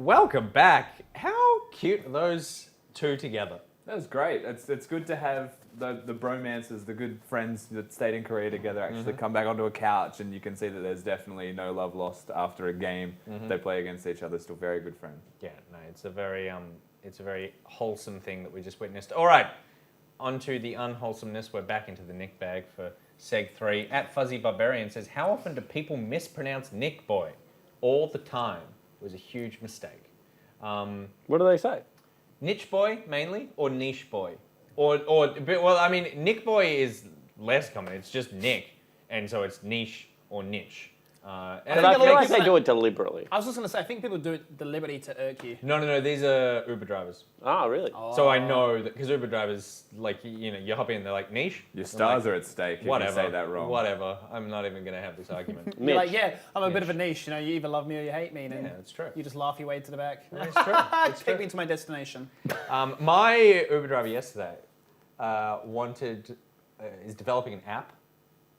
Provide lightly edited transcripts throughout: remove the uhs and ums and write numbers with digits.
Welcome back. How cute are those two together? That was great. It's good to have the bromances, the good friends that stayed in Korea together actually come back onto a couch, and you can see that there's definitely no love lost after a game. They play against each other, still very good friends. Yeah, no, it's a very wholesome thing that we just witnessed. All right, on to the unwholesomeness. We're back into the Nick bag for Seg 3. At Fuzzy Barbarian says, how often do people mispronounce Nick Boy? All the time. It was a huge mistake. What do they say? Niche boy, mainly, or niche boy? Well, I mean, Nick Boy is less common. It's just Nick, and so it's niche or niche. But I feel like they do it deliberately. I was just going to say, I think people do it deliberately to irk you. No, these are Uber drivers. Oh, really? Oh. So I know that, because Uber drivers, like, you hop in, they're like, niche? Your stars are at stake if Whatever. you say that wrong. Whatever. I'm not even going to have this argument. You're like, yeah, I'm a bit of a niche. You know, you either love me or you hate me. And Yeah, that's true. You just laugh your way to the back. It's true. It's Take true. me to my destination. My Uber driver yesterday is developing an app,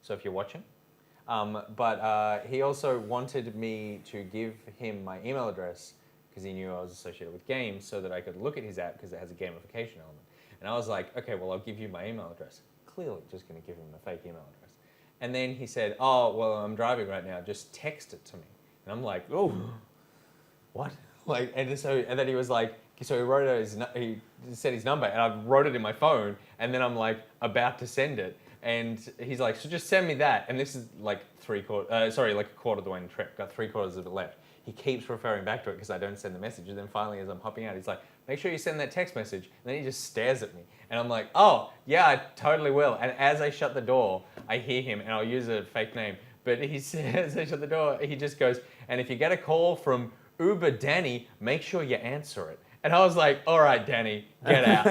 so if you're watching. But he also wanted me to give him my email address because he knew I was associated with games so that I could look at his app because it has a gamification element. And I was like, okay, well, I'll give you my email address. Clearly just going to give him a fake email address. And then he said, oh, well, I'm driving right now. Just text it to me. And I'm like, oh, what? Like, and then he was like, so he wrote he said his number, and I wrote it in my phone, and then I'm like about to send it. And he's like, so just send me that. And this is like like a quarter of the way in the trip. Got 3/4 of it left. He keeps referring back to it because I don't send the message. And then finally, as I'm hopping out, he's like, make sure you send that text message. And then he just stares at me. And I'm like, oh, yeah, I totally will. And as I shut the door, I hear him, and I'll use a fake name. But he says, as I shut the door, he just goes, and if you get a call from Uber Danny, make sure you answer it. And I was like, all right, Danny, get out.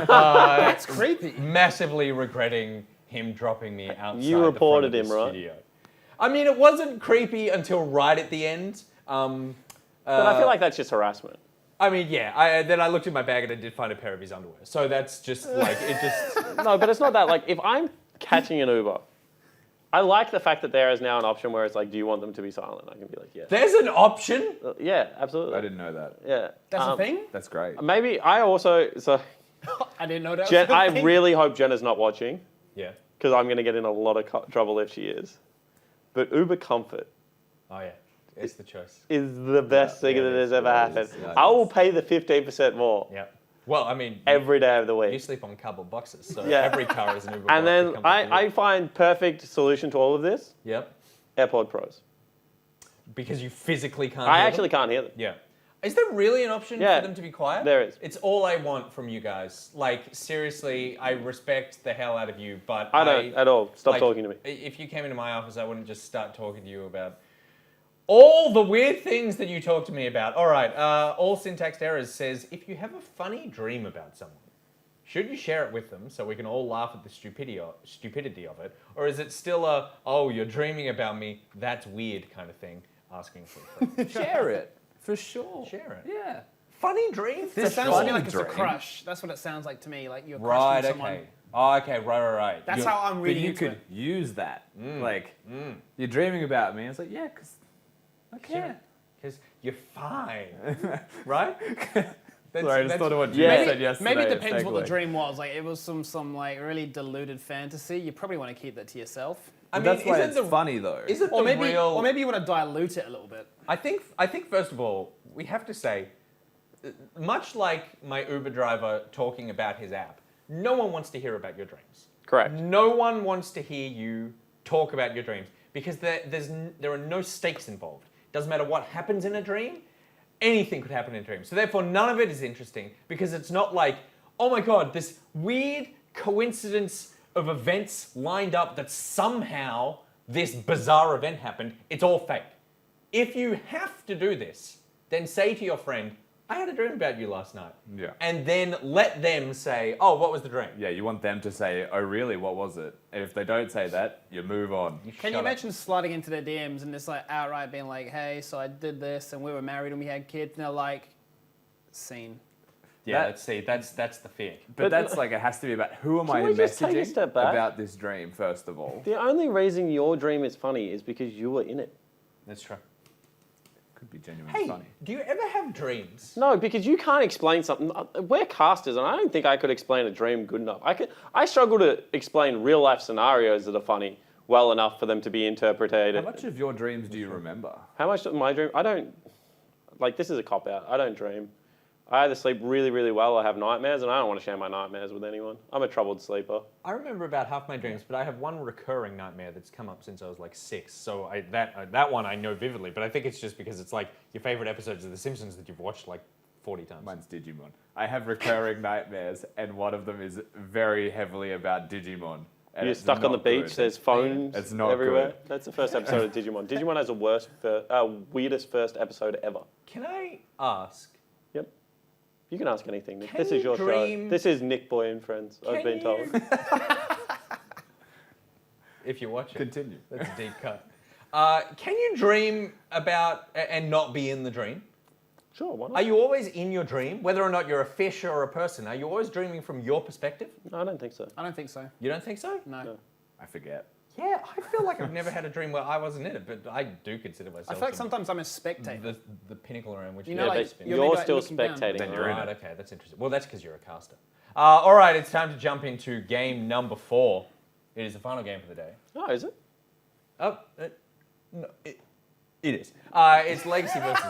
That's creepy. Massively regretting him dropping me outside You reported the front him, of the right? studio. I mean, it wasn't creepy until right at the end. But I feel like that's just harassment. I mean, yeah. Then I looked in my bag and I did find a pair of his underwear. So that's just like, it just... No, but it's not that. Like, if I'm catching an Uber, I like the fact that there is now an option where it's like, do you want them to be silent? I can be like, yeah. There's an option? Yeah, absolutely. I didn't know that. Yeah. That's a thing? That's great. Maybe I also... So, I didn't know that Jen, was a I thing. really hope Jenna's not watching, Yeah. because I'm going to get in a lot of trouble if she is. But Uber Comfort Oh, yeah. It's the choice. is the best thing yeah, that it has is. ever It happened. is, yeah, it I will is. pay the 15% more Yeah. Well, I mean... every day of the You week. sleep on cardboard boxes, so Yeah. every car is an Uber And box then that comes with you. I find perfect solution to all of this, Yep. AirPod Pros. Because you physically can't I hear actually them? can't hear them. Yeah. Is there really an option Yeah, for them to be quiet? there is. It's all I want from you guys. Like, seriously, I respect the hell out of you, but I don't at all. Stop like, talking to me. If you came into my office, I wouldn't just start talking to you about all the weird things that you talk to me about. All right, All Syntax Errors says, if you have a funny dream about someone, should you share it with them so we can all laugh at the stupidity of it? Or is it still a, oh, you're dreaming about me, that's weird kind of thing, asking for a friend? Share it, for sure. Share it. Yeah. Funny dreams? It sounds to me like it's a dream. crush. That's what it sounds like to me. Like you're Right, crushing someone. okay. Oh, okay, right. That's how I'm But reading you into could it. use that. Like, you're dreaming about me. It's like, yeah, because I care. Because you're fine, right? Sorry, I just thought of what you Yeah. said yesterday. Maybe it It's depends what the segue. dream was. Like it was some like really deluded fantasy. You probably want to keep that to yourself. I But mean, that's why isn't it's the funny, though. Isn't Or the maybe, real? or maybe you want to dilute it a little bit. I think first of all, we have to say, much like my Uber driver talking about his app, no one wants to hear about your dreams. Correct. No one wants to hear you talk about your dreams because there are no stakes involved. Doesn't matter what happens in a dream, anything could happen in a dream. So therefore, none of it is interesting because it's not like, oh my god, this weird coincidence of events lined up that somehow this bizarre event happened. It's all fake. If you have to do this, then say to your friend, I had a dream about you last night. Yeah. And then let them say, oh, what was the dream? Yeah, you want them to say, oh, really, what was it? And if they don't say that, you move on. Can you imagine sliding into their DMs and just like outright being like, hey, so I did this and we were married and we had kids, and they're like, scene. Yeah, That- let's see. That's the fear. But that's like, it has to be about who am I we just take a messaging step back? about this dream, first of all. The only reason your dream is funny is because you were in it. That's true. could be genuinely Hey, funny. do you ever have dreams? No, because you can't explain something. We're casters, and I don't think I could explain a dream good enough. I struggle to explain real life scenarios that are funny well enough for them to be interpreted. How much of your dreams do you remember? How much of my dream? I don't. Like, this is a cop out. I don't dream. I either sleep really, really well or have nightmares, and I don't want to share my nightmares with anyone. I'm a troubled sleeper. I remember about half my dreams, but I have one recurring nightmare that's come up since I was like 6. So that one I know vividly, but I think it's just because it's like your favorite episodes of The Simpsons that you've watched like 40 times. Mine's Digimon. I have recurring nightmares, and one of them is very heavily about Digimon. And You're it's stuck on the not beach. good. There's phones It's not everywhere. good. That's the first episode of Digimon. Digimon has the weirdest first episode ever. Can I ask? Yep. You can ask anything, Nick. Can This is you your dream- show. This is Nick Boy and Friends, I've been told. If you watch it. Continue. That's a deep cut. Can you dream about and not be in the dream? Sure, why not? Are you always in your dream, whether or not you're a fish or a person? Are you always dreaming from your perspective? No, I don't think so. I don't think so. You don't think so? No. I forget. Yeah, I feel like I've never had a dream where I wasn't in it, but I do consider myself. I feel like to sometimes I'm a spectator. the pinnacle around which You know, the like, earth spins. you're the You're guy still looking down. spectating. Then you're in Right, it. okay, that's interesting. Well, that's because you're a caster. All right, it's time to jump into game number 4. It is the final game for the day. Oh, is it? Oh, no, it is. It's Legacy versus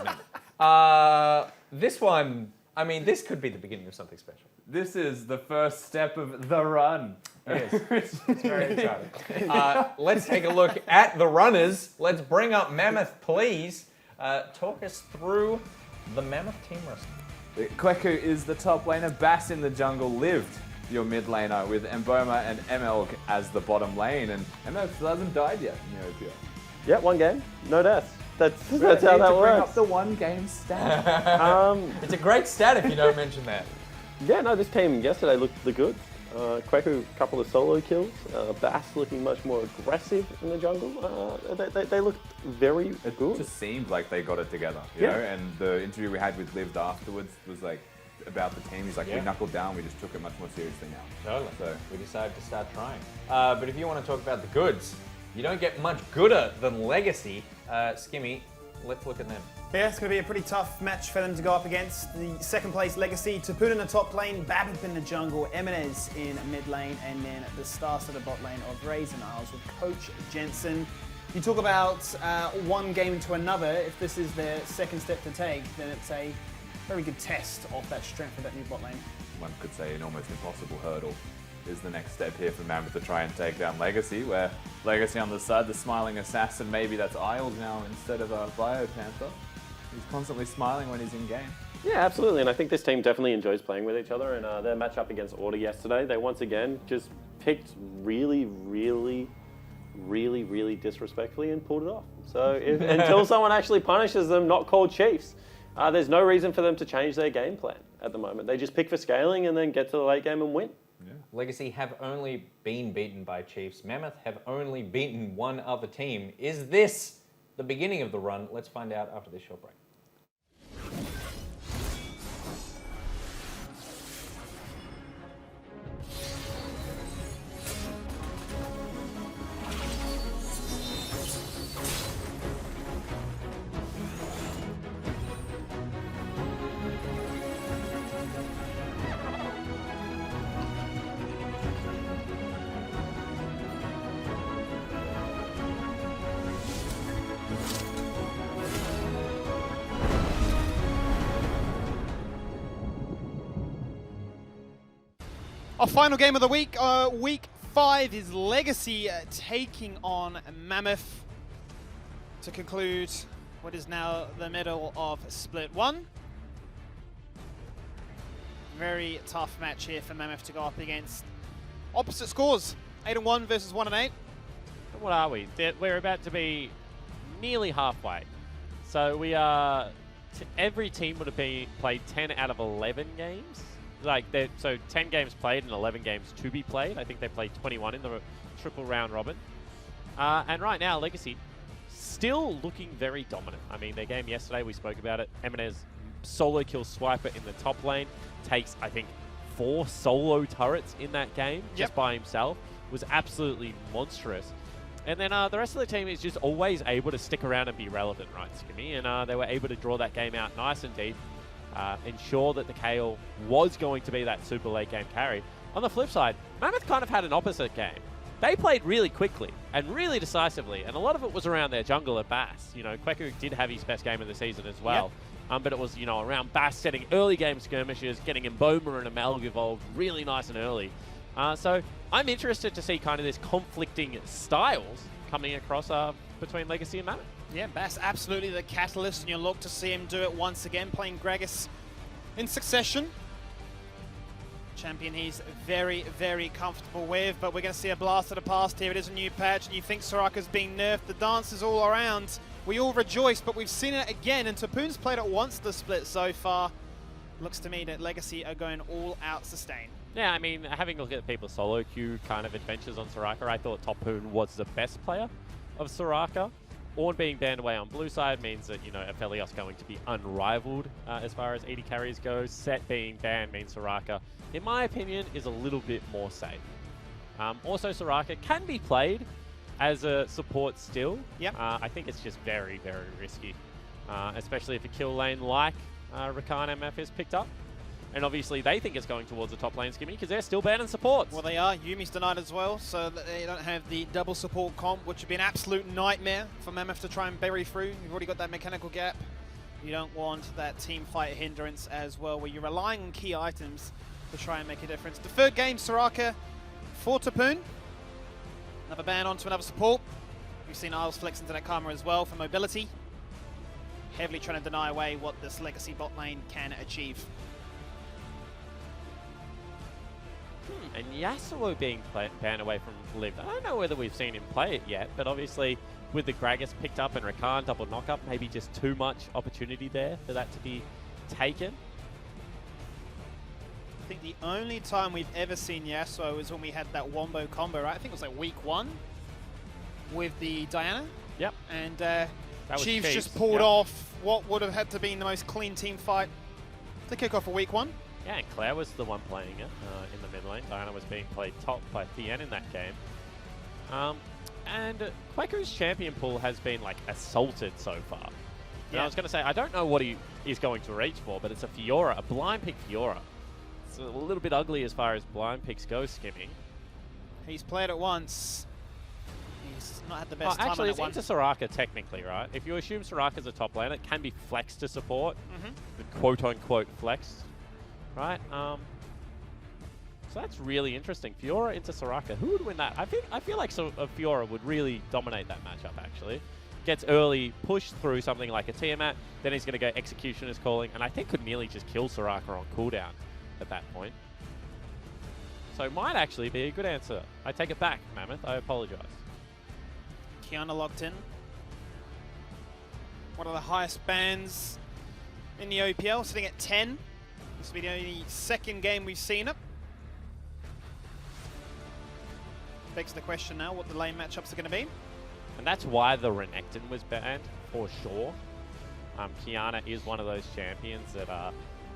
Mammoth. This one, I mean, this could be the beginning of something special. This is the first step of the run. It is. It's very exciting. Let's take a look at the runners. Let's bring up Mammoth, please. Talk us through the Mammoth team roster. Kweku is the top laner. Bass in the jungle lived your mid laner with Mboma and ML as the bottom lane. And ML still hasn't died yet in the OPL. Yeah, one game, no deaths. That's how Need that to bring works. up the one game stat. It's a great stat if you don't mention that. Yeah, no, this team yesterday looked the goods. Kweku, a couple of solo kills. Bass looking much more aggressive in the jungle. They looked very It good. just seemed like they got it together, you Yeah. know. And the interview we had with Lived afterwards was like about the team. He's like, Yeah. we knuckled down. We just took it much more seriously now. Totally. So We decided to start trying. But if you want to talk about the goods, you don't get much gooder than Legacy. Skimmy, let's look at them. Yeah, it's going to be a pretty tough match for them to go up against. The second place Legacy, Tapun in the top lane, Babip in the jungle, Eminez in mid lane, and then the stars to the bot lane of Raisin Isles with Coach Jensen. You talk about one game to another. If this is their second step to take, then it's a very good test of that strength of that new bot lane. one could say an almost impossible hurdle is the next step here for Mammoth to try and take down Legacy, where Legacy on the side, the smiling assassin, maybe that's Isles now instead of a Biopanther. He's constantly smiling when he's in game. Yeah, absolutely. And I think this team definitely enjoys playing with each other. And their match up against Order yesterday, they once again just picked really disrespectfully and pulled it off. So until someone actually punishes them, not called Chiefs, there's no reason for them to change their game plan at the moment. They just pick for scaling and then get to the late game and win. Yeah. Legacy have only been beaten by Chiefs. Mammoth have only beaten one other team. Is this the beginning of the run? Let's find out after this short break. Our final game of the week, week 5, is Legacy taking on Mammoth to conclude what is now the middle of Split 1. Very tough match here for Mammoth to go up against. Opposite scores, 8-1 versus 1-8. What are we? We're about to be nearly halfway. So we are. Every team would have played 10 out of 11 games. So 10 games played and 11 games to be played. I think they played 21 in the triple round robin. And right now, Legacy still looking very dominant. I mean, their game yesterday, we spoke about it. Eminez solo kill Swiper in the top lane. Takes, I think, 4 solo turrets in that game just by himself. Was absolutely monstrous. And then the rest of the team is just always able to stick around and be relevant, right, Skimmy? And they were able to draw that game out nice and deep, ensure that the Kale was going to be that super late game carry. On the flip side, Mammoth kind of had an opposite game. They played really quickly and really decisively, and a lot of it was around their jungle at Bass. You know, Kweku did have his best game of the season as well. Yep. But it was, you know, around Bass setting early game skirmishes, getting Mboma and Amalg involved really nice and early. So I'm interested to see kind of this conflicting styles coming across between Legacy and Mammoth. Yeah, Bass absolutely the catalyst, and you'll look to see him do it once again, playing Gragas in succession. Champion he's very, very comfortable with, but we're going to see a blast of the past here. It is a new patch, and you think Soraka's being nerfed. The dance is all around. We all rejoice, but we've seen it again, and Tapoon's played it once the split so far. Looks to me that Legacy are going all out sustain. Yeah, I mean, having a look at people's solo queue kind of adventures on Soraka, I thought Tapoon was the best player of Soraka. Ornn being banned away on blue side means that, you know, Aphelios going to be unrivaled as far as AD carries go. Set being banned means Soraka, in my opinion, is a little bit more safe. Also, Soraka can be played as a support still. Yep. I think it's just very, very risky, especially if a kill lane like Rakan MF is picked up. And obviously they think it's going towards the top lane, Skimmy, because they're still banning supports. Well, they are. Yumi's denied as well, so they don't have the double support comp, which would be an absolute nightmare for Mammoth to try and bury through. You've already got that mechanical gap. You don't want that team fight hindrance as well, where you're relying on key items to try and make a difference. The third game, Soraka for Tapoon. Another ban onto another support. We've seen Isles flex into that Karma as well for mobility. Heavily trying to deny away what this Legacy bot lane can achieve. And Yasuo being banned away from Live. I don't know whether we've seen him play it yet, but obviously with the Gragas picked up and Rakan double knockup, maybe just too much opportunity there for that to be taken. I think the only time we've ever seen Yasuo is when we had that Wombo combo, right? I think it was like week 1 with the Diana. Yep. And Chiefs just pulled off what would have had to be the most clean team fight to kick off a week 1. Yeah, and Claire was the one playing it in the mid lane. Diana was being played top by Thien in that game. And Kweku's champion pool has been like assaulted so far. And I was going to say, I don't know what he is going to reach for, but it's a Fiora, a blind pick Fiora. It's a little bit ugly as far as blind picks go, Skimmy. He's played it once. He's not had the best time actually, on it's that one. into Soraka technically, right? If you assume Soraka's a top laner, it can be flexed to support. The quote-unquote flex. Right, so that's really interesting. Fiora into Soraka. Who would win that? I feel like Fiora would really dominate that matchup, actually. Gets early, push through something like a Tiamat, then he's going to go Executioner's Calling, and I think could nearly just kill Soraka on cooldown at that point. So it might actually be a good answer. I take it back, Mammoth. I apologize. Kiana locked in. One of the highest bans in the OPL, sitting at 10. This will be the only second game we've seen it. Begs the question now what the lane matchups are going to be. And that's why the Renekton was banned, for sure. Kiana is one of those champions that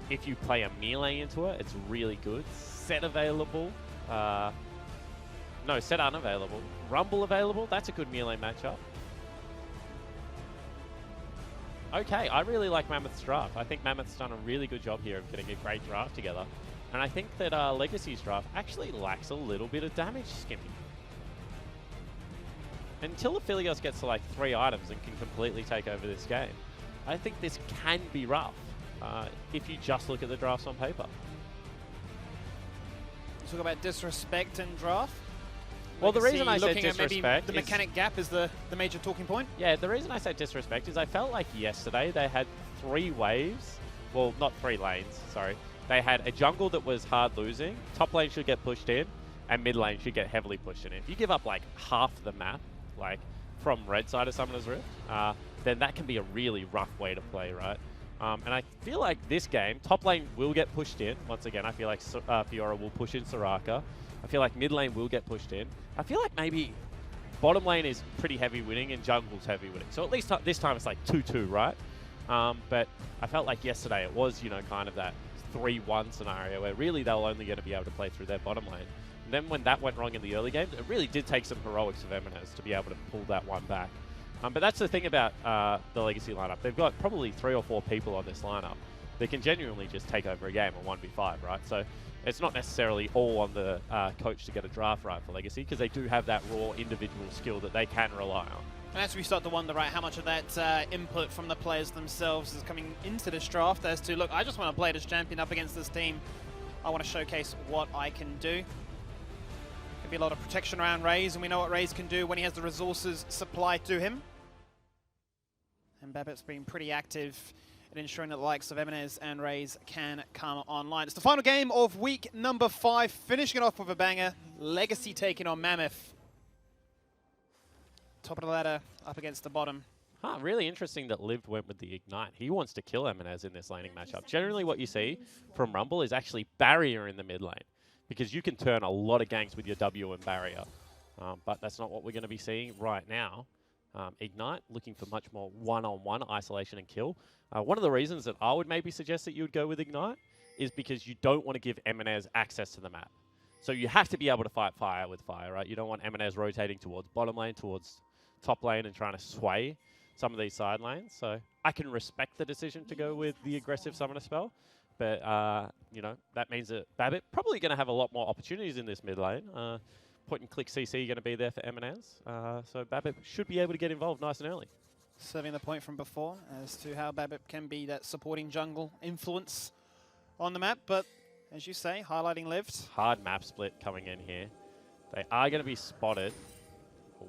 if you play a melee into it, it's really good. Set available. No, set unavailable. Rumble available, that's a good melee matchup. Okay, I really like Mammoth's draft. I think Mammoth's done a really good job here of getting a great draft together. And I think that Legacy's draft actually lacks a little bit of damage skimming. Until Aphelios gets to like 3 items and can completely take over this game, I think this can be rough if you just look at the drafts on paper. Talk about disrespect and draft. Well, the reason I said looking at maybe disrespect the mechanic gap is the major talking point. Yeah, the reason I said disrespect is I felt like yesterday they had 3 waves. Well, not 3 lanes, sorry. They had a jungle that was hard losing, top lane should get pushed in, and mid lane should get heavily pushed in. If you give up like half the map, like from red side of Summoner's Rift, then that can be a really rough way to play, right? And I feel like this game, top lane will get pushed in. Once again, I feel like Fiora will push in Soraka. I feel like mid lane will get pushed in. I feel like maybe bottom lane is pretty heavy winning and jungle's heavy winning. So at least this time it's like 2-2, right? But I felt like yesterday it was, you know, kind of that 3-1 scenario where really they were only going to be able to play through their bottom lane. And then when that went wrong in the early games, it really did take some heroics of Eminez to be able to pull that one back. But that's the thing about the Legacy lineup. They've got probably 3 or 4 people on this lineup that can genuinely just take over a game on 1v5, right? So it's not necessarily all on the coach to get a draft right for Legacy, because they do have that raw individual skill that they can rely on. And as we start to wonder, right, how much of that input from the players themselves is coming into this draft as to, look, I just want to play this champion up against this team. I want to showcase what I can do. Could be a lot of protection around Raze, and we know what Raze can do when he has the resources supplied to him. And Babbitt's been pretty active in ensuring that the likes of Eminez and Raze can come online. It's the final game of week number 5, finishing it off with a banger. Legacy taking on Mammoth. Top of the ladder, up against the bottom. Really interesting that Lived went with the Ignite. He wants to kill Eminez in this laning matchup. Generally what you see from Rumble is actually barrier in the mid lane, because you can turn a lot of ganks with your W and barrier. But that's not what we're going to be seeing right now. Ignite looking for much more one-on-one isolation and kill. One of the reasons that I would maybe suggest that you would go with Ignite is because you don't want to give Eminez access to the map. So you have to be able to fight fire with fire, right? You don't want Eminez rotating towards bottom lane, towards top lane, and trying to sway some of these side lanes. So I can respect the decision to go with the aggressive summoner spell. But, you know, that means that Babbitt probably going to have a lot more opportunities in this mid lane. Point and click CC going to be there for Eminez. So Babbitt should be able to get involved nice and early. Serving the point from before as to how Babbitt can be that supporting jungle influence on the map. But as you say, highlighting Lived. Hard map split coming in here. They are going to be spotted.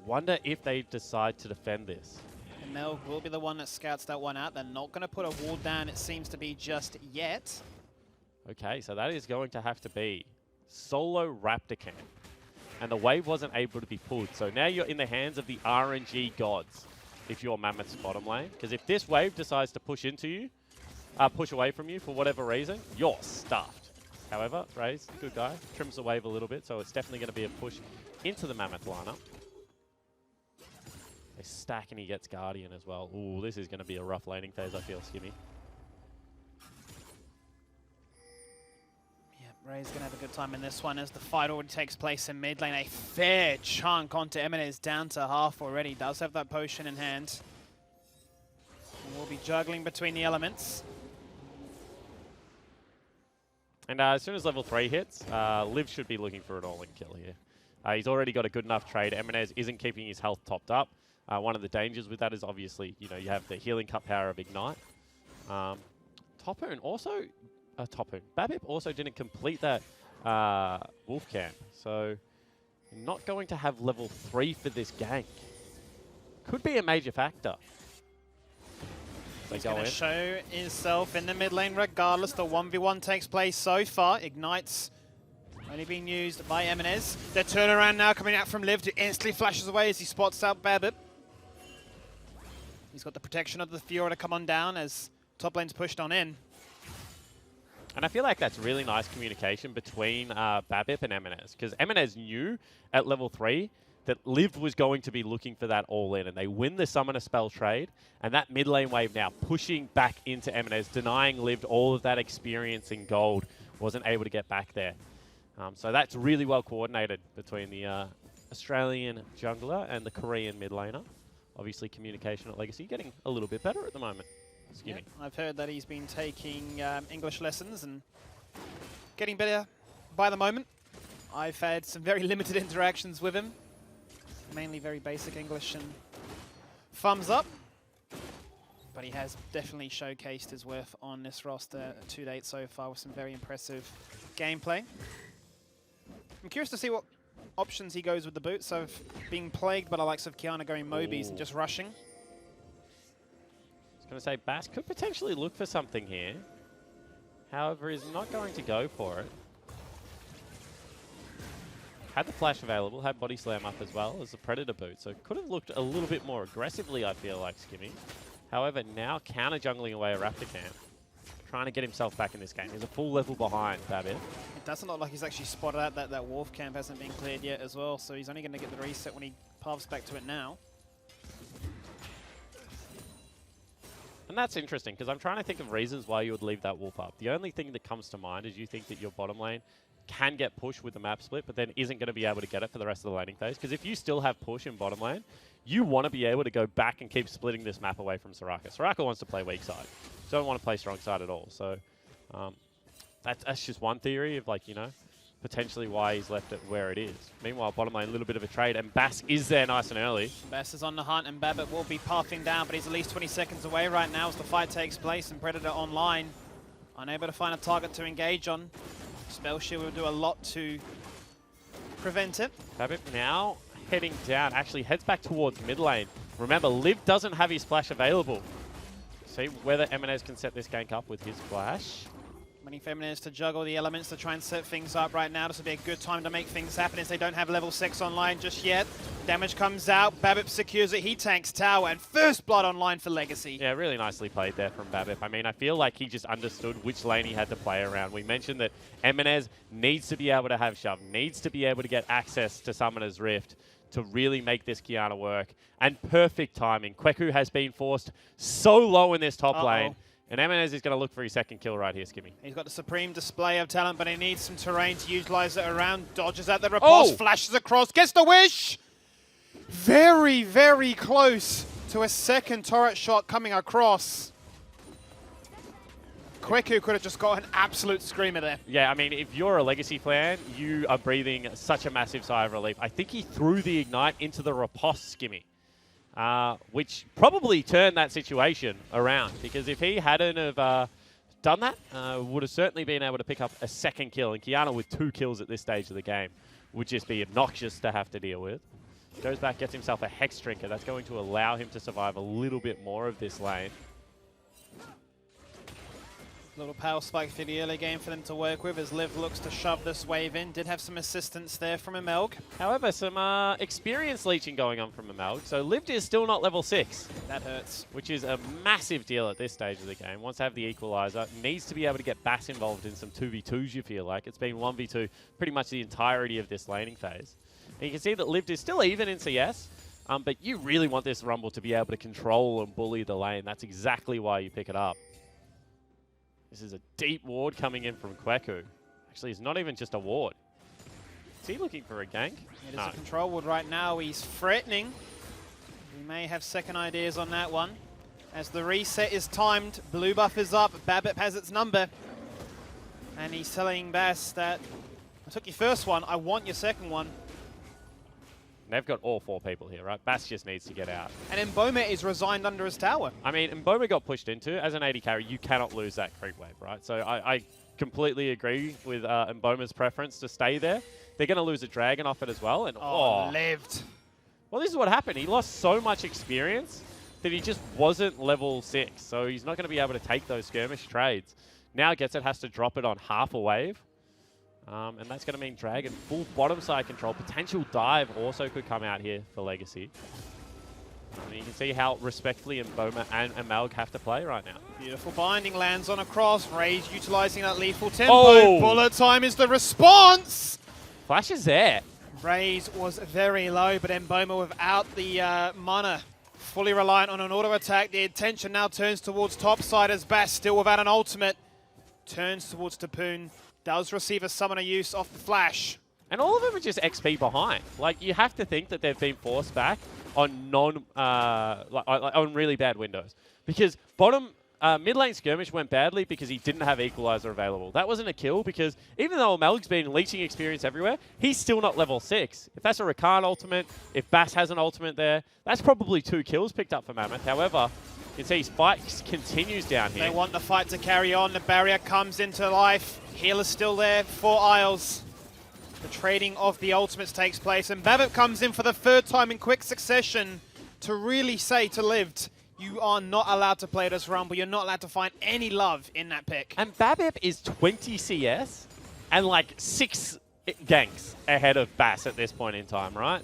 Wonder if they decide to defend this. And Mel will be the one that scouts that one out. They're not going to put a wall down, it seems to be, just yet. Okay, so that is going to have to be solo Raptor camp. And the wave wasn't able to be pulled. So now you're in the hands of the RNG gods if you're Mammoth's bottom lane. Because if this wave decides to push into you, push away from you for whatever reason, you're stuffed. However, Raze, good guy, trims the wave a little bit, so it's definitely going to be a push into the Mammoth lineup. They stack and he gets Guardian as well. Ooh, this is going to be a rough laning phase, I feel, Skimmy. Ray's going to have a good time in this one as the fight already takes place in mid lane. A fair chunk onto Eminez, down to half already. Does have that potion in hand. And we'll be juggling between the elements. And as soon as level 3 hits, Liv should be looking for an all-in kill here. He's already got a good enough trade. Eminez isn't keeping his health topped up. One of the dangers with that is obviously, you know, you have the healing cut power of Ignite. Topoon also... Babbitt also didn't complete that Wolf Camp, so not going to have level 3 for this gank. Could be a major factor. He's going to show himself in the mid lane regardless. The 1v1 takes place so far. Ignite's only being used by Eminez. The turnaround now coming out from Liv, who instantly flashes away as he spots out Babbitt. He's got the protection of the Fiora to come on down as top lane's pushed on in. And I feel like that's really nice communication between Babbitt and Eminez, because Eminez knew at level 3 that Liv was going to be looking for that all-in, and they win the summoner spell trade, and that mid lane wave now pushing back into Eminez, denying Liv all of that experience in gold, wasn't able to get back there. So that's really well coordinated between the Australian jungler and the Korean mid laner. Obviously communication at Legacy getting a little bit better at the moment. Yep, I've heard that he's been taking English lessons and getting better by the moment. I've had some very limited interactions with him, mainly very basic English and thumbs up. But he has definitely showcased his worth on this roster to date so far with some very impressive gameplay. I'm curious to see what options he goes with the boots. I've been plagued by the likes of Kiana going Mobies and just rushing. Going to say Bass could potentially look for something here. However, he's not going to go for it. Had the flash available, had body slam up as well as the predator boot, so could have looked a little bit more aggressively, I feel like, Skimmy. However, now counter jungling away a Raptor camp, trying to get himself back in this game. He's a full level behind Babbitt. It doesn't look like he's actually spotted out that Wolf camp hasn't been cleared yet as well, so he's only going to get the reset when he paths back to it now. And that's interesting, because I'm trying to think of reasons why you would leave that Wolf up. The only thing that comes to mind is you think that your bottom lane can get pushed with the map split, but then isn't going to be able to get it for the rest of the laning phase. Because if you still have push in bottom lane, you want to be able to go back and keep splitting this map away from Soraka. Soraka wants to play weak side. Don't want to play strong side at all. So that's just one theory of, like, you know, potentially why he's left it where it is. Meanwhile, bottom lane, a little bit of a trade, and Bass is there nice and early. Bass is on the hunt, and Babbitt will be pathing down, but he's at least 20 seconds away right now as the fight takes place, and Predator online. Unable to find a target to engage on. Spell Shield will do a lot to prevent it. Babbitt now heading down, actually heads back towards mid lane. Remember, Liv doesn't have his flash available. See whether Eminez can set this gank up with his flash. Waiting for Eminez to juggle the elements to try and set things up right now. This would be a good time to make things happen as they don't have level 6 online just yet. Damage comes out, Babbitt secures it, he tanks tower, and first blood online for Legacy. Yeah, really nicely played there from Babbitt. I mean, I feel like he just understood which lane he had to play around. We mentioned that Eminez needs to be able to have shove, needs to be able to get access to Summoner's Rift to really make this Qiyana work. And perfect timing. Kweku has been forced so low in this top lane. And Eminez is going to look for his second kill right here, Skimmy. He's got the supreme display of talent, but he needs some terrain to utilize it around. Dodges at the riposte, flashes across, gets the wish! Very, very close to a second turret shot coming across. Kweku could have just got an absolute screamer there. Yeah, I mean, if you're a Legacy fan, you are breathing such a massive sigh of relief. I think he threw the Ignite into the riposte, Skimmy. Which probably turned that situation around, because if he hadn't have done that, would have certainly been able to pick up a second kill. And Qiyana with 2 kills at this stage of the game would just be obnoxious to have to deal with. Goes back, gets himself a Hex Trinket. That's going to allow him to survive a little bit more of this lane. Little power spike for the early game for them to work with as Liv looks to shove this wave in. Did have some assistance there from Imelg. However, some experience leeching going on from Imelg. So Liv is still not level 6. That hurts. Which is a massive deal at this stage of the game. Wants to have the equalizer. Needs to be able to get Bass involved in some 2v2s, you feel like. It's been 1v2 pretty much the entirety of this laning phase. And you can see that Liv is still even in CS. But you really want this Rumble to be able to control and bully the lane. That's exactly why you pick it up. This is a deep ward coming in from Kweku. Actually, it's not even just a ward. Is he looking for a gank? It is a control ward right now. He's threatening. We may have second ideas on that one. As the reset is timed, blue buff is up, Babbitt has its number. And he's telling Bass that, I took your first one, I want your second one. They've got all 4 people here, right? Bass just needs to get out. And Mboma is resigned under his tower. I mean, Mboma got pushed into. As an AD carry, you cannot lose that creep wave, right? So I completely agree with Mboma's preference to stay there. They're going to lose a dragon off it as well. And lived. Well, this is what happened. He lost so much experience that he just wasn't level 6. So he's not going to be able to take those skirmish trades. Now gets it, has to drop it on half a wave. And that's going to mean Dragon, full bottom side control. Potential dive also could come out here for Legacy. You can see how respectfully Mboma and Imelg have to play right now. Beautiful binding lands on a cross. Rage utilizing that lethal tempo. Bullet time is the response. Flash is there. Rage was very low, but Mboma without the mana. Fully reliant on an auto attack. The attention now turns towards top side as Bass, still without an ultimate, turns towards Tapoon. Does receive a summoner use off the flash. And all of them are just XP behind. Like, you have to think that they've been forced back on on really bad windows. Because bottom mid lane skirmish went badly because he didn't have equalizer available. That wasn't a kill because even though Imelg's been leeching experience everywhere, he's still not level 6. If that's a Rakan ultimate, if Bass has an ultimate there, that's probably 2 kills picked up for Mammoth. However, you can see his fight continues down here. They want the fight to carry on. The barrier comes into life. Healer's still there for Isles. The trading of the ultimates takes place, and Babbitt comes in for the 3rd time in quick succession to really say to Lived, you are not allowed to play this Rumble. You're not allowed to find any love in that pick. And Babbitt is 20 CS and like 6 ganks ahead of Bass at this point in time, right?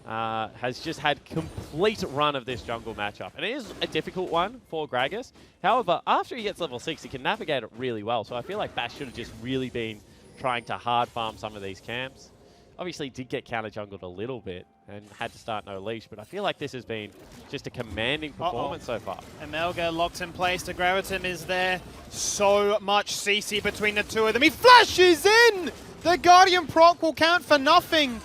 Has just had complete run of this jungle matchup. And it is a difficult one for Gragas. However, after he gets level 6, he can navigate it really well. So I feel like Bass should have just really been trying to hard farm some of these camps. Obviously did get counter jungled a little bit and had to start no leash, but I feel like this has been just a commanding performance so far. Emelga locked in place. The Graviton is there. So much CC between the two of them. He flashes in! The Guardian proc will count for nothing.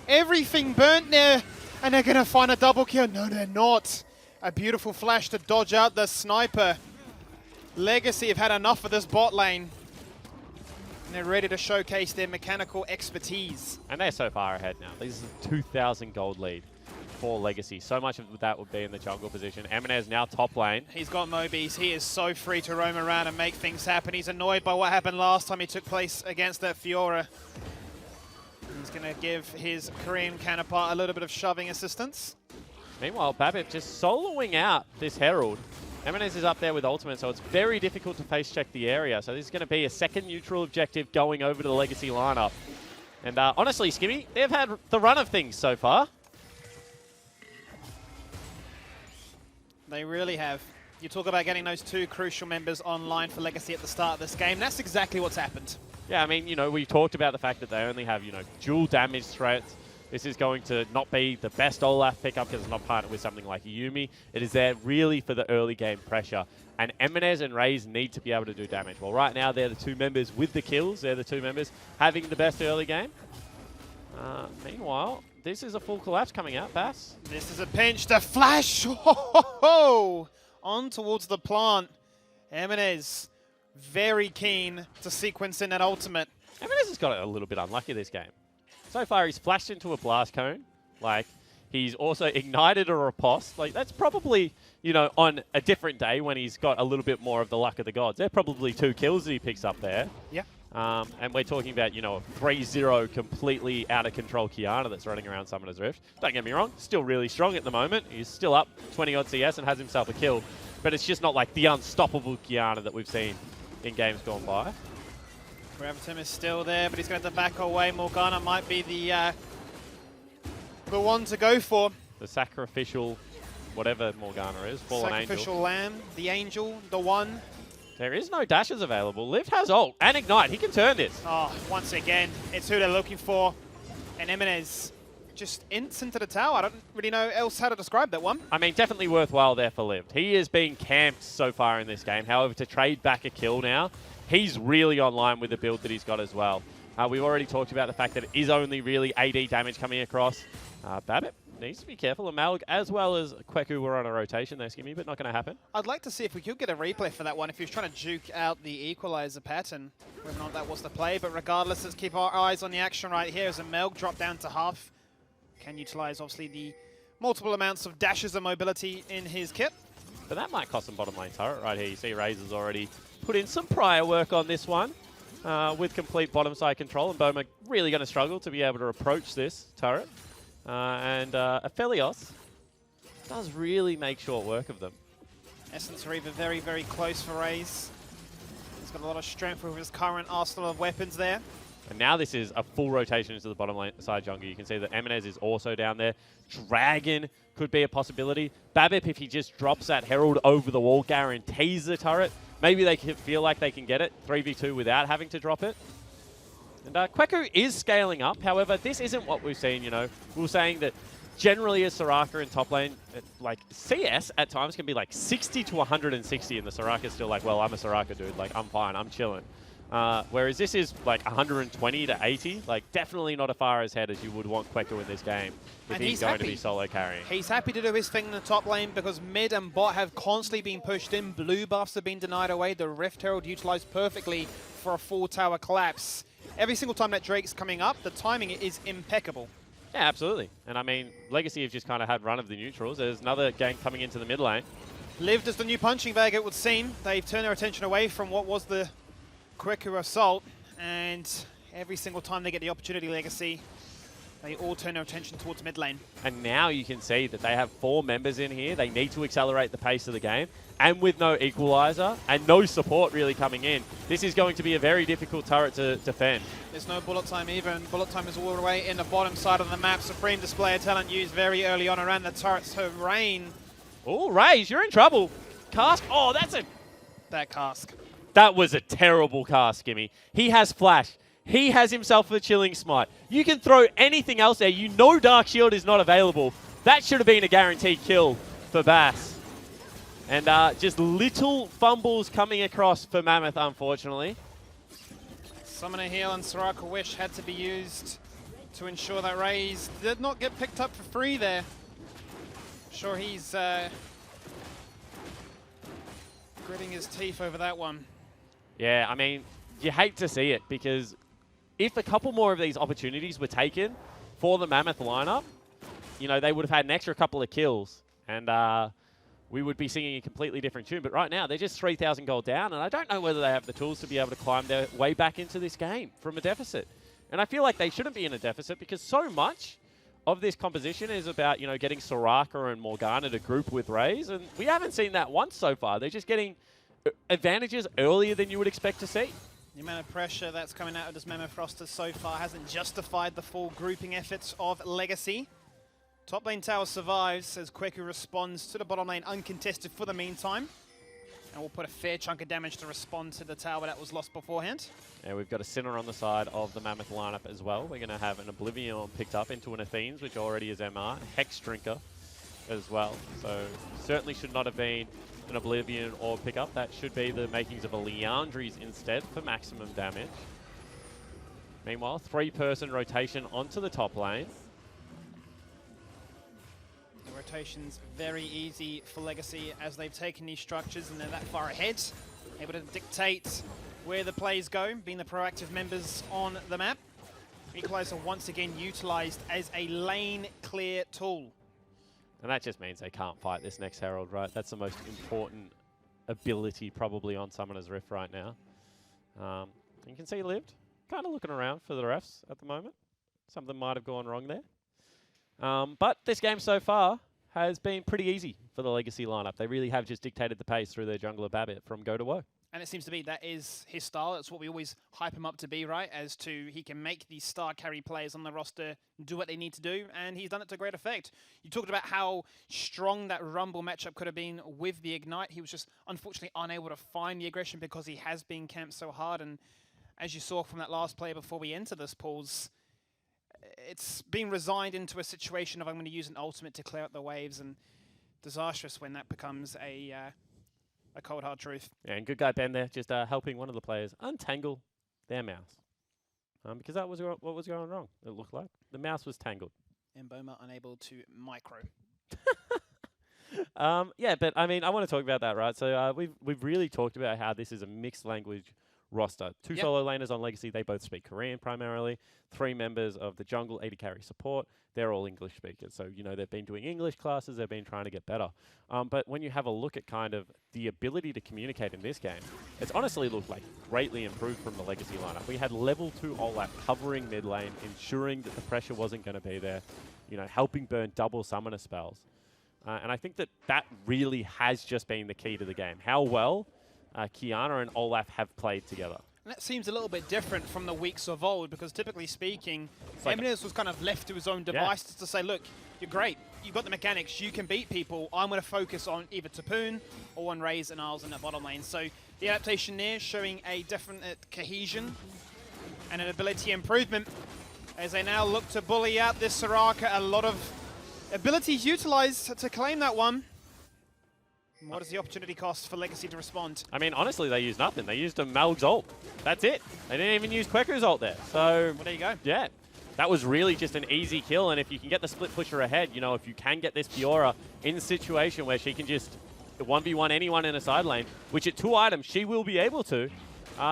Everything burnt there, and they're going to find a double kill. No, they're not. A beautiful flash to dodge out the sniper. Legacy have had enough of this bot lane. And they're ready to showcase their mechanical expertise. And they're so far ahead now. This is a 2,000 gold lead for Legacy. So much of that would be in the jungle position. Eminez now top lane. He's got Mobies. He is so free to roam around and make things happen. He's annoyed by what happened last time he took place against that Fiora. He's going to give his Korean counterpart a little bit of shoving assistance. Meanwhile, Babip just soloing out this Herald. Eminez is up there with ultimate, so it's very difficult to face check the area. So this is going to be a second neutral objective going over to the Legacy lineup. And honestly, Skimmy, they've had the run of things so far. They really have. You talk about getting those two crucial members online for Legacy at the start of this game. That's exactly what's happened. Yeah, I mean, you know, we talked about the fact that they only have, you know, dual damage threats. This is going to not be the best Olaf pickup because it's not partnered with something like Yumi. It is there really for the early game pressure. And Eminez and Raze need to be able to do damage. Well, right now, they're the two members with the kills. They're the two members having the best early game. Meanwhile, this is a full collapse coming out, Bass. This is a pinch. The flash! Oh, on towards the plant. Eminez very keen to sequence in that ultimate. Eminez has got it a little bit unlucky this game. So far, he's flashed into a blast cone. Like, he's also ignited a riposte. Like, that's probably, you know, on a different day when he's got a little bit more of the luck of the gods. They're probably 2 kills that he picks up there. Yeah. And we're talking about, you know, a 3-0 completely out of control Kiana that's running around Summoner's Rift. Don't get me wrong, still really strong at the moment. He's still up 20-odd CS and has himself a kill. But it's just not like the unstoppable Kiana that we've seen in games gone by. Graviton is still there, but he's going to back away. Morgana might be the one to go for. The sacrificial, whatever Morgana is, fallen Sacrificial angel. lamb, the angel, the one. There is no dashes available. Lift has ult and ignite. He can turn this. Oh, once again, it's who they're looking for. And Eminez just ints into the tower. I don't really know else how to describe that one. I mean, definitely worthwhile there for Lift. He has been camped so far in this game. However, to trade back a kill now, he's really online with the build that he's got as well. We've already talked about the fact that it is only really AD damage coming across. Babip needs to be careful. Amalg as well as Kweku were on a rotation there, Skimmy, but not going to happen. I'd like to see if we could get a replay for that one, if he was trying to juke out the equalizer pattern, whether or not that was the play. But regardless, let's keep our eyes on the action right here as Amalg dropped down to half. Can utilize, obviously, the multiple amounts of dashes and mobility in his kit. But that might cost some bottom lane turret right here. You see Raze has already put in some prior work on this one with complete bottom side control, and Boma really going to struggle to be able to approach this turret. And Aphelios does really make short work of them. Essence Reaver very, very close for Raze. He's got a lot of strength with his current arsenal of weapons there. And now this is a full rotation into the bottom lane side jungle. You can see that Eminez is also down there. Dragon could be a possibility. Babip, if he just drops that Herald over the wall, guarantees the turret. Maybe they can feel like they can get it 3v2 without having to drop it. And Kweku is scaling up. However, this isn't what we've seen, you know. We were saying that generally a Soraka in top lane, like CS at times can be like 60 to 160, and the Soraka's still like, well, I'm a Soraka dude. Like, I'm fine, I'm chilling. Whereas this is like 120 to 80, like definitely not as far ahead as you would want Kweku in this game if he's going to be solo carrying. He's happy to do his thing in the top lane because mid and bot have constantly been pushed in. Blue buffs have been denied away. The Rift Herald utilized perfectly for a full tower collapse. Every single time that Drake's coming up, the timing is impeccable. Yeah, absolutely. And I mean, Legacy have just kind of had run of the neutrals. There's another gank coming into the mid lane. Lived as the new punching bag, it would seem. They've turned their attention away from what was the Kweku assault, and every single time they get the opportunity, Legacy, they all turn their attention towards mid lane. And now you can see that they have 4 members in here. They need to accelerate the pace of the game. And with no equalizer and no support really coming in, this is going to be a very difficult turret to defend. There's no bullet time either, and bullet time is all the way in the bottom side of the map. Supreme display of talent used very early on around the turret's terrain. Oh, Raze, you're in trouble. Cask, oh, that's a... That cask. That was a terrible cast, Skimmy. He has flash. He has himself a Chilling Smite. You can throw anything else there. You know Dark Shield is not available. That should have been a guaranteed kill for Bass. And just little fumbles coming across for Mammoth, unfortunately. Summoner Heal and Soraka Wish had to be used to ensure that Raze did not get picked up for free there. Sure, he's gritting his teeth over that one. Yeah, I mean, you hate to see it because if a couple more of these opportunities were taken for the Mammoth lineup, you know, they would have had an extra couple of kills and we would be singing a completely different tune. But right now, they're just 3,000 gold down, and I don't know whether they have the tools to be able to climb their way back into this game from a deficit. And I feel like they shouldn't be in a deficit because so much of this composition is about, you know, getting Soraka and Morgana to group with Raze, and we haven't seen that once so far. They're just getting advantages earlier than you would expect to see. The amount of pressure that's coming out of this Mammoth roster so far hasn't justified the full grouping efforts of Legacy. Top lane tower survives as Kweku responds to the bottom lane uncontested for the meantime. And we'll put a fair chunk of damage to respond to the tower that was lost beforehand. Yeah, we've got a Sinner on the side of the Mammoth lineup as well. We're going to have an Oblivion picked up into an Athenes, which already is MR, Hex Drinker as well. So certainly should not have been an Oblivion or pickup. That should be the makings of a Liandry's instead for maximum damage. Meanwhile, 3-person rotation onto the top lane. The rotation's very easy for Legacy as they've taken these structures and they're that far ahead, able to dictate where the plays go, being the proactive members on the map. Equalizer once again utilized as a lane clear tool. And that just means they can't fight this next Herald, right? That's the most important ability probably on Summoner's Rift right now. You can see he lived. Kind of looking around for the refs at the moment. Something might have gone wrong there. But this game so far has been pretty easy for the Legacy lineup. They really have just dictated the pace through their jungler Babbitt from go to woe. And it seems to be that is his style. That's what we always hype him up to be, right? As to he can make these star carry players on the roster do what they need to do, and he's done it to great effect. You talked about how strong that Rumble matchup could have been with the Ignite. He was just unfortunately unable to find the aggression because he has been camped so hard. And as you saw from that last play before we enter this pools, it's been resigned into a situation of I'm going to use an ultimate to clear out the waves, and disastrous when that becomes a cold hard truth. Yeah, and good guy Ben there, just helping one of the players untangle their mouse. Because that was what was going wrong, it looked like. The mouse was tangled. And Boma unable to micro. Yeah, but I mean, I want to talk about that, right? So we've really talked about how this is a mixed language roster. 2 solo laners on Legacy, they both speak Korean primarily. 3 members of the jungle, 80 carry support, they're all English speakers. So, you know, they've been doing English classes, they've been trying to get better. But when you have a look at kind of the ability to communicate in this game, it's honestly looked like greatly improved from the Legacy lineup. We had level 2 Olaf covering mid lane, ensuring that the pressure wasn't going to be there, you know, helping burn double summoner spells. And I think that that really has just been the key to the game. How well Kiana and Olaf have played together. And that seems a little bit different from the weeks of old, because typically speaking, Eminence was kind of left to his own devices to say, look, you're great, you've got the mechanics, you can beat people, I'm going to focus on either Tapoon or on Raze and Isles in that bottom lane. So the adaptation there showing a definite cohesion and an ability improvement as they now look to bully out this Soraka. A lot of abilities utilized to claim that one. What is the opportunity cost for Legacy to respond? I mean, honestly, they used nothing. They used a Malg's ult. That's it. They didn't even use Kweku's ult there. So, well, there you go. Yeah, that was really just an easy kill. And if you can get the split pusher ahead, you know, if you can get this Fiora in a situation where she can just 1v1 anyone in a side lane, which at 2 items she will be able to,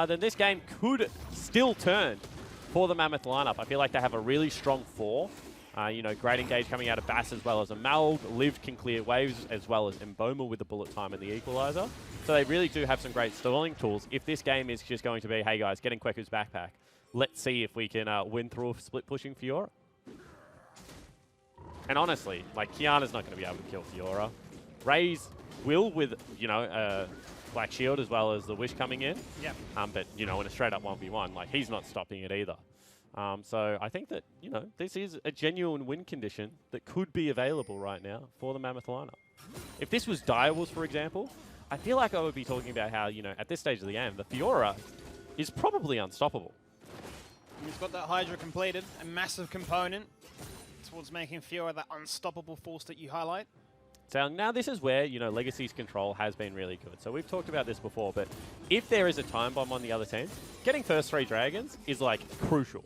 then this game could still turn for the Mammoth lineup. I feel like they have a really strong 4. You know, great engage coming out of Bass as well as a Malg. Liv can clear waves as well as Mboma with the bullet time and the equalizer. So they really do have some great stalling tools. If this game is just going to be, hey guys, getting Kweku's backpack, let's see if we can win through a split pushing Fiora. And honestly, like, Kiana's not going to be able to kill Fiora. Raze will with, you know, Black Shield as well as the Wish coming in. Yeah. But, you know, in a straight up 1v1, like, he's not stopping it either. So I think that, you know, this is a genuine win condition that could be available right now for the Mammoth lineup. If this was Direwolves, for example, I feel like I would be talking about how, you know, at this stage of the game, the Fiora is probably unstoppable. He's got that Hydra completed, a massive component towards making Fiora that unstoppable force that you highlight. So now this is where, you know, Legacy's control has been really good. So we've talked about this before, but if there is a time bomb on the other team, getting first 3 dragons is like crucial.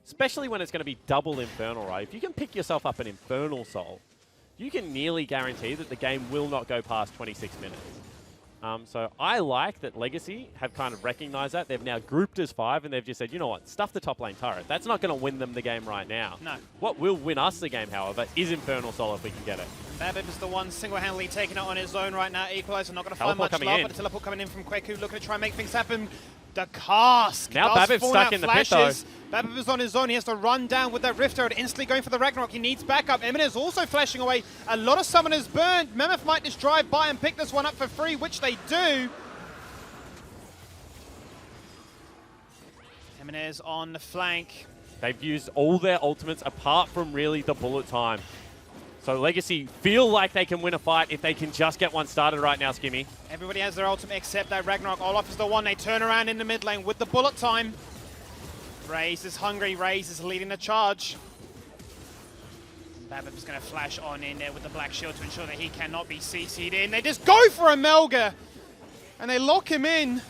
Especially when it's going to be double Infernal, right? If you can pick yourself up an Infernal Soul, you can nearly guarantee that the game will not go past 26 minutes. So I like that Legacy have kind of recognized that. They've now grouped as 5, and they've just said, you know what, stuff the top lane turret. That's not going to win them the game right now. No. What will win us the game, however, is Infernal Soul if we can get it. Babip is the one single-handedly taking it on his own right now. Equalizer not going to find Teleport much coming love, in. but a teleport coming in from Kweku, looking to try and make things happen. The cask Now does Babip's fall stuck out in the pit, flashes. Babip is on his own. He has to run down with that Rift Herald, instantly going for the Ragnarok. He needs backup. Emin is also flashing away. A lot of summoners burned. Mammoth might just drive by and pick this one up for free, which they do. Jimenez on the flank. They've used all their ultimates apart from really the bullet time. So Legacy feel like they can win a fight if they can just get one started right now, Skimmy. Everybody has their ultimate except that Ragnarok. Olaf is the one. They turn around in the mid lane with the bullet time. Raze is hungry. Raze is leading the charge. Babip is going to flash on in there with the Black Shield to ensure that he cannot be CC'd in. They just go for a Melga, and they lock him in.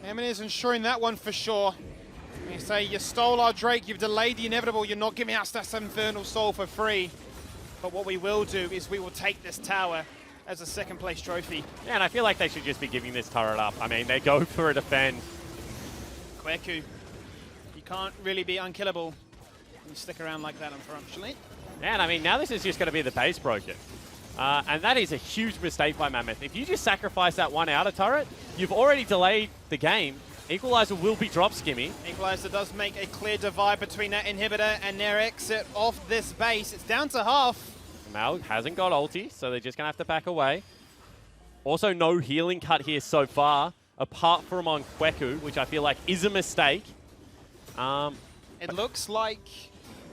Emin is ensuring that one for sure. They say, you stole our Drake, you've delayed the inevitable, you're not giving us that Infernal Soul for free. But what we will do is we will take this tower as a second place trophy. Yeah, and I feel like they should just be giving this turret up. I mean, they go for a defend. Kweku, you can't really be unkillable when you stick around like that, unfortunately. Yeah, and I mean, now this is just going to be the base broken. And that is a huge mistake by Mammoth. If you just sacrifice that one outer turret, you've already delayed the game. Equalizer will be dropped, Skimmy. Equalizer does make a clear divide between that inhibitor and their exit off this base. It's down to half. Mal hasn't got ulti, so they're just going to have to back away. Also, no healing cut here so far, apart from on Kweku, which I feel like is a mistake. It looks like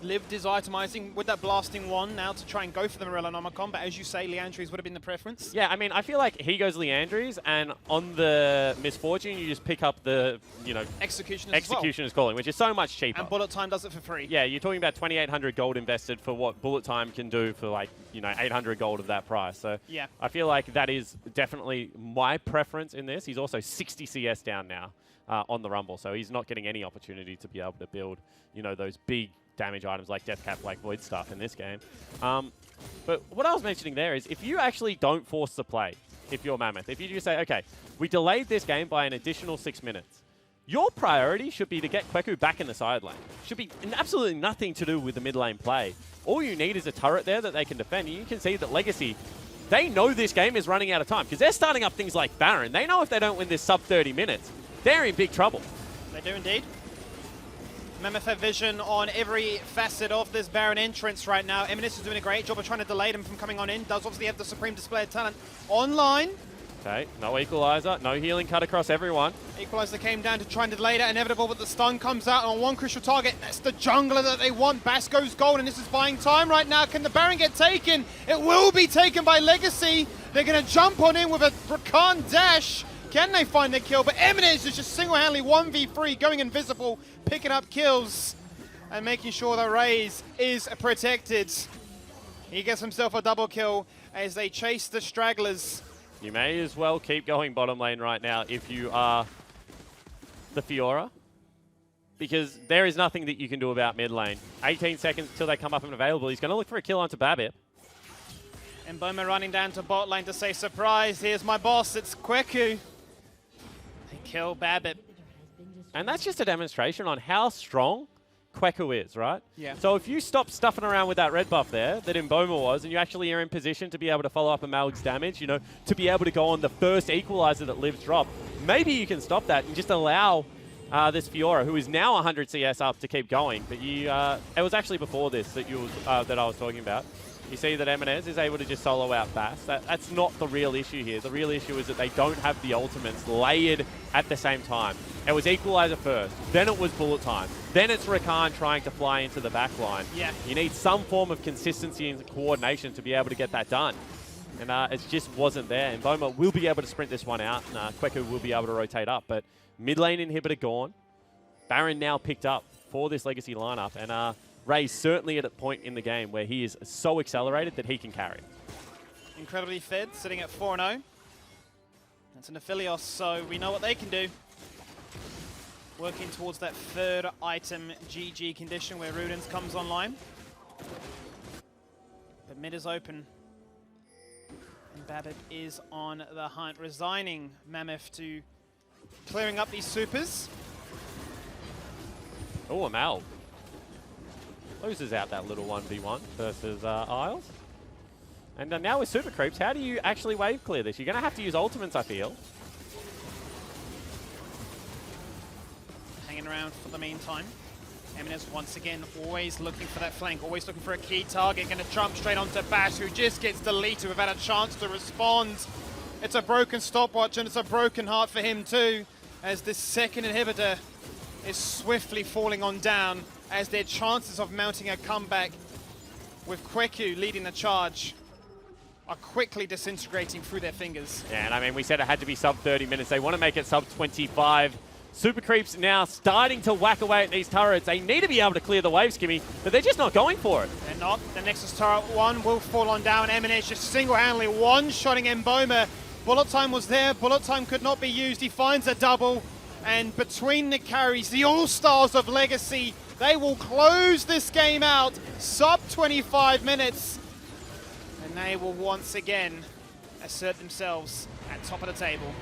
Lived is itemizing with that blasting wand now to try and go for the Morellonomicon, but as you say, Leandries would have been the preference. Yeah, I mean, I feel like he goes Leandries, and on the Misfortune, you just pick up the, you know, Execution is calling, which is so much cheaper. And Bullet Time does it for free. Yeah, you're talking about 2,800 gold invested for what Bullet Time can do for, like, you know, 800 gold of that price. So yeah, I feel like that is definitely my preference in this. He's also 60 CS down now on the Rumble, so he's not getting any opportunity to be able to build, you know, those big damage items like Death Cap, like Void stuff in this game. But what I was mentioning there is if you actually don't force the play, if you're Mammoth, if you just say, okay, we delayed this game by an additional 6 minutes, your priority should be to get Kweku back in the side lane. Should be absolutely nothing to do with the mid lane play. All you need is a turret there that they can defend. And you can see that Legacy, they know this game is running out of time because they're starting up things like Baron. They know if they don't win this sub 30 minutes, they're in big trouble. They do indeed. Mammoth have vision on every facet of this Baron entrance right now. Eminence is doing a great job of trying to delay them from coming on in. Does obviously have the supreme display of talent online. Okay, no Equalizer, no healing cut across everyone. Equalizer came down to try and delay that inevitable, but the stun comes out on one crucial target. That's the jungler that they want. Bass goes gold, and this is buying time right now. Can the Baron get taken? It will be taken by Legacy. They're going to jump on in with a Rakan dash. Can they find the kill? But Eminence is just single-handedly 1v3, going invisible, picking up kills, and making sure that Raze is protected. He gets himself a double kill as they chase the stragglers. You may as well keep going bottom lane right now if you are the Fiora, because there is nothing that you can do about mid lane. 18 seconds until they come up and available. He's going to look for a kill onto Babip. And Boma running down to bot lane to say, surprise, here's my boss, it's Kweku. They kill Babip. And that's just a demonstration on how strong Kweku is, right? Yeah. So if you stop stuffing around with that red buff there that Mboma was, and you actually are in position to be able to follow up a Malg's damage, you know, to be able to go on the first Equalizer that Liv's drop, maybe you can stop that and just allow this Fiora, who is now 100 CS up, to keep going. But you, it was actually before this that that I was talking about. You see that Eminez is able to just solo out Bass. That's not the real issue here. The real issue is that they don't have the ultimates layered at the same time. It was Equalizer first, then it was Bullet Time, then it's Rakan trying to fly into the back line. Yeah. You need some form of consistency and coordination to be able to get that done. And it just wasn't there. And Boma will be able to sprint this one out, and Kweku will be able to rotate up. But mid lane inhibitor gone. Baron now picked up for this Legacy lineup, and Ray's certainly at a point in the game where he is so accelerated that he can carry. Incredibly fed, sitting at 4-0. It's an Aphelios, so we know what they can do. Working towards that third item GG condition where Rudens comes online. But mid is open. And Babbitt is on the hunt, resigning Mammoth to clearing up these supers. Oh, Amal loses out that little 1v1 versus Isles. And now with Super Creeps, how do you actually wave clear this? You're going to have to use ultimates, I feel. Hanging around for the meantime. Eminence once again always looking for that flank, always looking for a key target. Going to jump straight onto Bash, who just gets deleted without a chance to respond. It's a broken stopwatch and it's a broken heart for him too, as this second inhibitor is swiftly falling on down, as their chances of mounting a comeback with Kweku leading the charge are quickly disintegrating through their fingers. Yeah, and I mean, we said it had to be sub 30 minutes. They want to make it sub 25. Super Creeps now starting to whack away at these turrets. They need to be able to clear the wave, Skimmy, but they're just not going for it. They're not. The Nexus turret 1 will fall on down. Eminence just single-handedly one-shotting Mboma. Bullet time was there. Bullet time could not be used. He finds a double. And between the carries, the all-stars of Legacy, they will close this game out. Sub 25 minutes. And they will once again assert themselves at top of the table.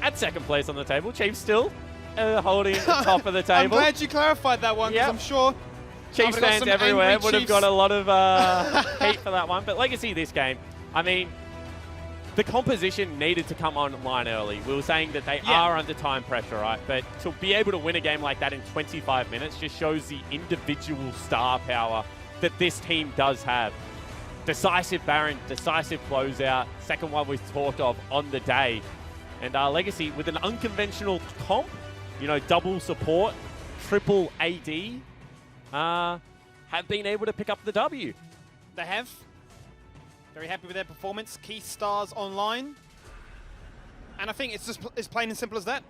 At second place on the table, Chiefs still holding the top of the table. I'm glad you clarified that one, because Yep. I'm sure Chiefs fans everywhere would have got a lot of hate for that one. But Legacy this game, I mean, the composition needed to come online early. We were saying that they are under time pressure, right? But to be able to win a game like that in 25 minutes just shows the individual star power that this team does have. Decisive Baron, decisive closeout, second one we've talked of on the day. And Legacy with an unconventional comp, you know, double support, triple AD, have been able to pick up the W. They have. Very happy with their performance. Key stars online. And I think it's just as plain and simple as that.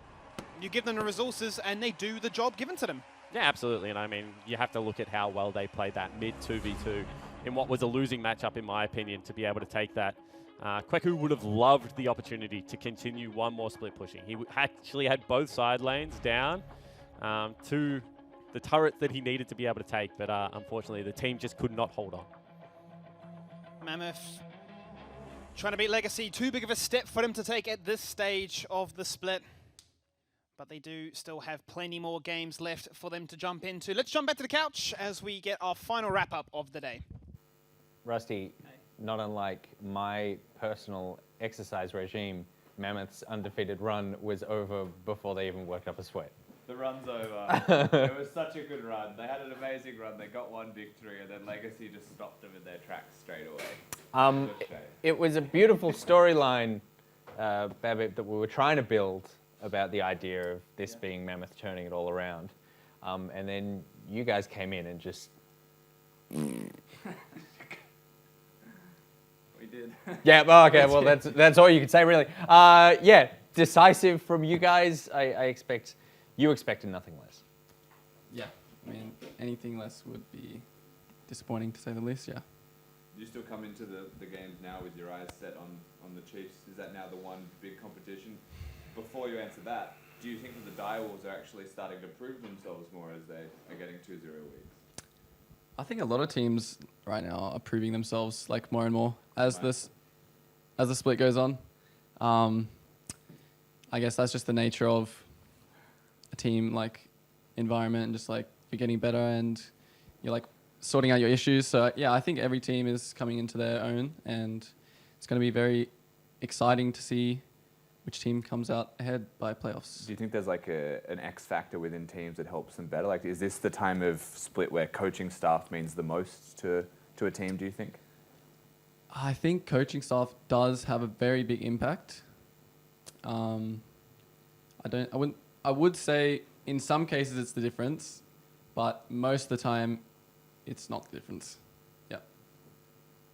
You give them the resources and they do the job given to them. Yeah, absolutely. And I mean, you have to look at how well they played that mid 2v2 in what was a losing matchup, in my opinion, to be able to take that. Kweku would have loved the opportunity to continue one more split pushing. He actually had both side lanes down to the turret that he needed to be able to take, but unfortunately the team just could not hold on. Mammoth trying to beat Legacy. Too big of a step for them to take at this stage of the split. But they do still have plenty more games left for them to jump into. Let's jump back to the couch as we get our final wrap-up of the day. Rusty, not unlike my personal exercise regime, Mammoth's undefeated run was over before they even worked up a sweat. The run's over. It was such a good run. They had an amazing run. They got one victory, and then Legacy just stopped them in their tracks straight away. It was a beautiful storyline, Babbitt, that we were trying to build about the idea of this being Mammoth turning it all around. And then you guys came in and just... We did. Yeah, okay, well, that's all you can say, really. Yeah, decisive from you guys. You expected nothing less. Yeah, I mean, anything less would be disappointing, to say the least, yeah. You still come into the games now with your eyes set on the Chiefs. Is that now the one big competition? Before you answer that, do you think that the Direwolves are actually starting to prove themselves more as they are getting 2-0 leads? I think a lot of teams right now are proving themselves like more and more as the split goes on. I guess that's just the nature of a team like environment, and just like you're getting better and you're like sorting out your issues. So yeah, I think every team is coming into their own, and it's going to be very exciting to see which team comes out ahead by playoffs. Do you think there's like an X factor within teams that helps them better? Like, is this the time of split where coaching staff means the most to a team, do you think? I think coaching staff does have a very big impact. I would say in some cases it's the difference, but most of the time it's not the difference. Yeah.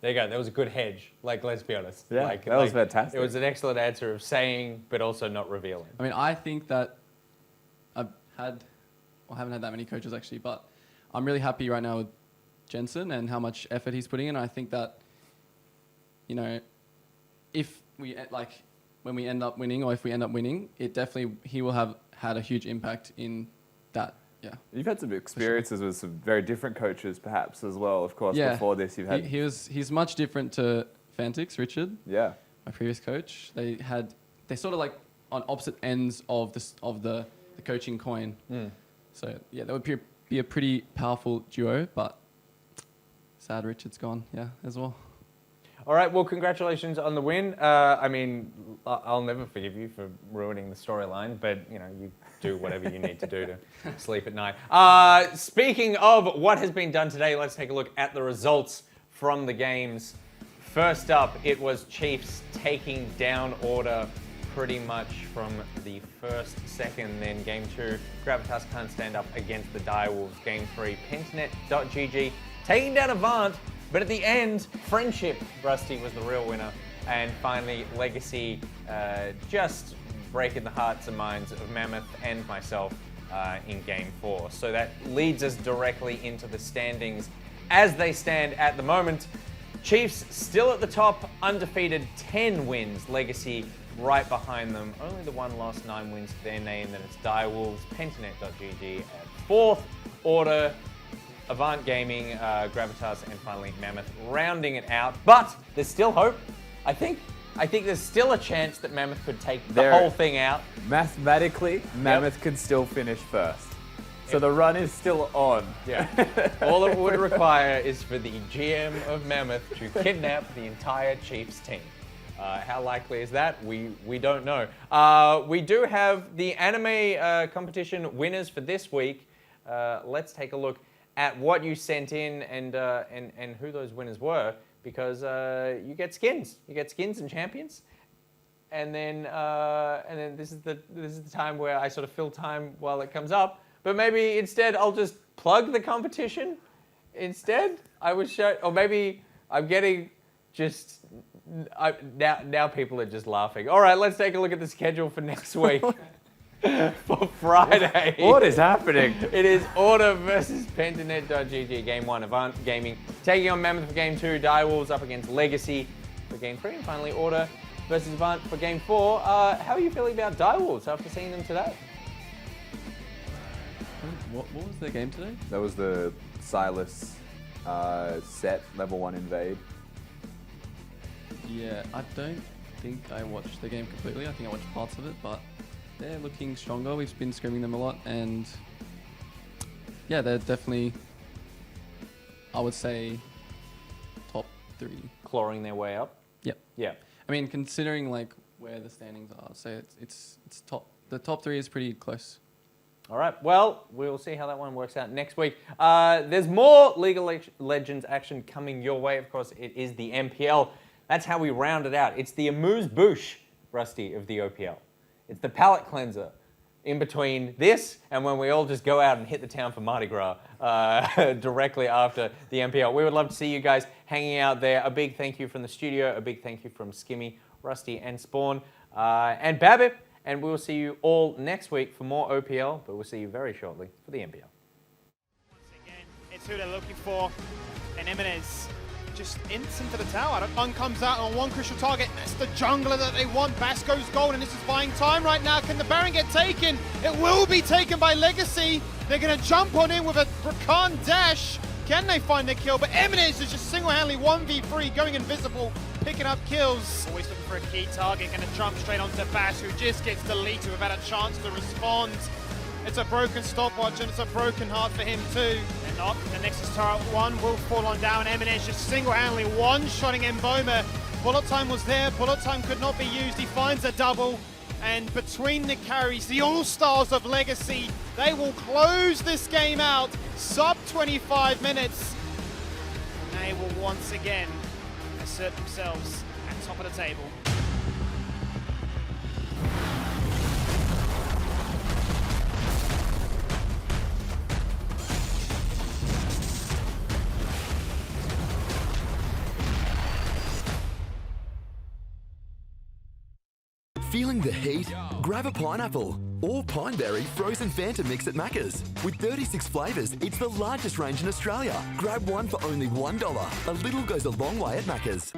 There you go. That was a good hedge. Like, let's be honest. Yeah, like, that was fantastic. It was an excellent answer of saying, but also not revealing. I mean, I think that I haven't had that many coaches actually, but I'm really happy right now with Jensen and how much effort he's putting in. I think that, you know, if we when we end up winning, or if we end up winning, he will have had a huge impact in that. Yeah. You've had some experiences with some very different coaches, perhaps as well. Of course, Yeah. before this, you've had. He's much different to Fantix, Richard, Yeah. my previous coach. They're sort of like on opposite ends of the coaching coin. So yeah, that would be a pretty powerful duo, but sad Richard's gone, yeah, as well. All right, well, congratulations on the win. I mean, I'll never forgive you for ruining the storyline, but, you know, you do whatever you need to do to sleep at night. Speaking of what has been done today, let's take a look at the results from the games. First up, it was Chiefs taking down Order pretty much from the first second. Then game 2, Gravitas can't stand up against the Direwolves. Game 3, Pentanet.gg taking down Avant. But at the end, Friendship, Rusty, was the real winner. And finally, Legacy just breaking the hearts and minds of Mammoth and myself in Game 4. So that leads us directly into the standings as they stand at the moment. Chiefs still at the top, undefeated, 10 wins. Legacy right behind them. Only the 1 loss, 9 wins to their name. Then it's Direwolves, Pentanet.gg at 4th. Order, Avant Gaming, Gravitas, and finally Mammoth rounding it out. But there's still hope. I think there's still a chance that Mammoth could take the whole thing out. Mathematically, Mammoth could still finish first. So the run is still on. Yeah. All it would require is for the GM of Mammoth to kidnap the entire Chiefs team. How likely is that? We don't know. We do have the anime competition winners for this week. Let's take a look at what you sent in and who those winners were, because you get skins. You get skins and champions. And then this is the time where I sort of fill time while it comes up. But maybe instead I'll just plug the competition instead. I was show, or maybe I'm getting just now people are just laughing. All right, let's take a look at the schedule for next week. For Friday. What is happening? It is Order versus Pentanet.gg. Game 1, Avant Gaming taking on Mammoth for Game 2. Direwolves up against Legacy for Game 3. And finally, Order versus Avant for Game 4. How are you feeling about Direwolves after seeing them today? What was their game today? That was the Silas set, level 1 invade. Yeah, I don't think I watched the game completely. I think I watched parts of it, but they're looking stronger. We've been scrimming them a lot, and yeah, they're definitely, I would say, top 3. Clawing their way up? Yep. Yeah. I mean, considering like where the standings are, so it's top. The top 3 is pretty close. All right, well, we'll see how that one works out next week. There's more League of Legends action coming your way. Of course, it is the MPL. That's how we round it out. It's the amuse-bouche, Rusty, of the OPL. It's the palate cleanser in between this and when we all just go out and hit the town for Mardi Gras directly after the MPL. We would love to see you guys hanging out there. A big thank you from the studio. A big thank you from Skimmy, Rusty, and Spawn, and Babip. And we will see you all next week for more OPL, but we'll see you very shortly for the MPL. Once again, it's who they're looking for. And Jimenez just ints into the tower. The fun comes out on one crucial target. That's the jungler that they want. Basco's gold, and this is buying time right now. Can the Baron get taken? It will be taken by Legacy. They're going to jump on in with a Rakan dash. Can they find the kill? But Jimenez is just single-handedly 1v3, going invisible, picking up kills. Always looking for a key target, going to jump straight onto Bash, who just gets deleted without a chance to respond. It's a broken stopwatch, and it's a broken heart for him too. They're not. The Nexus turret 1 will fall on down. Jimenez just single-handedly one-shotting Mboma. Bullet time was there. Bullet time could not be used. He finds a double. And between the carries, the all-stars of Legacy, they will close this game out. Sub 25 minutes. And they will once again assert themselves at top of the table. Feeling the heat? Grab a pineapple or pineberry frozen Fanta mix at Macca's. With 36 flavours, it's the largest range in Australia. Grab one for only $1. A little goes a long way at Macca's.